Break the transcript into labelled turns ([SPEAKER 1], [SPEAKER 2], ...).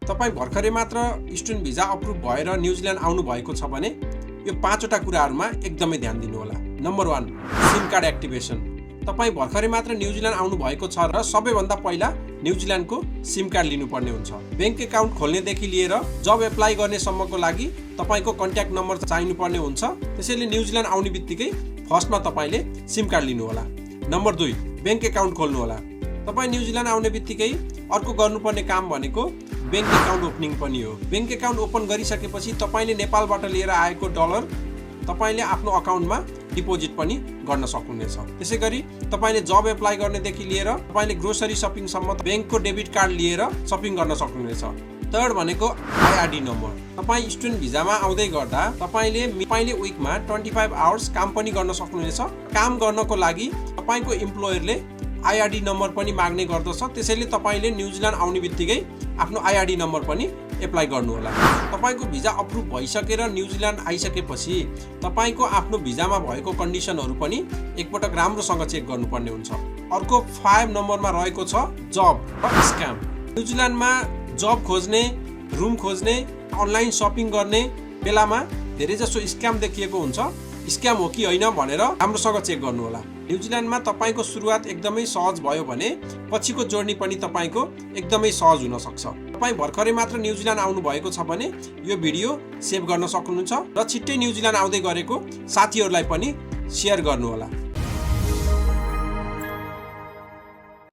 [SPEAKER 1] तपाईँ भर्खरै मात्र स्टुडेन्ट भिजा अप्रुभ भएर न्युजिल्यान्ड आउनु भएको छ भने यो 5वटा कुराहरूमा एकदमै ध्यान दिनु होला। Number 1, SIM card activation. तपाईँ भर्खरै मात्र न्युजिल्यान्ड आउनु भएको छ र सबैभन्दा पहिला न्युजिल्यान्डको सिम कार्ड लिनुपर्ने हुन्छ। ब्याङ्क एकाउन्ट खोल्नेदेखि लिएर जब एप्लाई गर्नेसम्मको लागि तपाईँको कन्ट्याक्ट नम्बर चाहिनुपर्ने हुन्छ। त्यसैले न्युजिल्यान्ड आउने बित्तिकै फर्स्टमा तपाईँले सिम कार्ड लिनु होला। नम्बर 2, ब्याङ्क एकाउन्ट खोल्नु होला। तपाईँ न्युजिल्यान्ड आउने बित्तिकै अर्को गर्नुपर्ने काम भनेको ब्याङ्क एकाउन्ट ओपनिङ पनि हो। ब्याङ्क एकाउन्ट ओपन गरिसकेपछि तपाईँले नेपालबाट लिएर आएको डलर तपाईँले आफ्नो अकाउन्टमा डिपोजिट पनि गर्न सक्नुहुनेछ। त्यसै गरी तपाईँले जब एप्लाई गर्नेदेखि लिएर तपाईँले ग्रोसरी सपिङसम्म ब्याङ्कको डेबिट कार्ड लिएर सपिङ गर्न सक्नुहुनेछ। थर्ड भनेको आइआरडी नम्बर। तपाईँ स्टुडेन्ट भिजामा आउँदै गर्दा तपाईँले विकमा 25 आवर्स काम पनि गर्न सक्नुहुनेछ। काम गर्नको लागि तपाईँको इम्प्लोयरले आइआरडी नम्बर पनि माग्ने गर्दछ। त्यसैले तपाईँले न्युजिल्यान्ड आउने बित्तिकै आफ्नो आइआरडी नम्बर पनि एप्लाई गर्नुहोला। तपाईँको भिजा अप्रुभ भइसकेर न्युजिल्यान्ड आइसकेपछि तपाईँको आफ्नो भिजामा भएको कन्डिसनहरू पनि एकपटक राम्रोसँग चेक गर्नुपर्ने हुन्छ। अर्को 5 नम्बरमा रहेको छ जब र स्क्याम। न्युजिल्यान्डमा जब खोज्ने, रुम खोज्ने, अनलाइन सपिङ गर्ने बेलामा धेरैजसो स्क्याम देखिएको हुन्छ। स्क्याम हो कि होइन भनेर राम्रोसँग चेक गर्नुहोला। न्युजिल्यान्डमा तपाईँको सुरुवात एकदमै सहज भयो भने पछिको जर्नी पनि तपाईँको एकदमै सहज हुन सक्छ। तपाईँ भर्खरै मात्र न्युजिल्यान्ड आउनु भएको छ भने यो भिडियो सेभ गर्न सक्नुहुन्छ र छिट्टै न्युजिल्यान्ड आउँदै गरेको साथीहरूलाई पनि सेयर गर्नुहोला।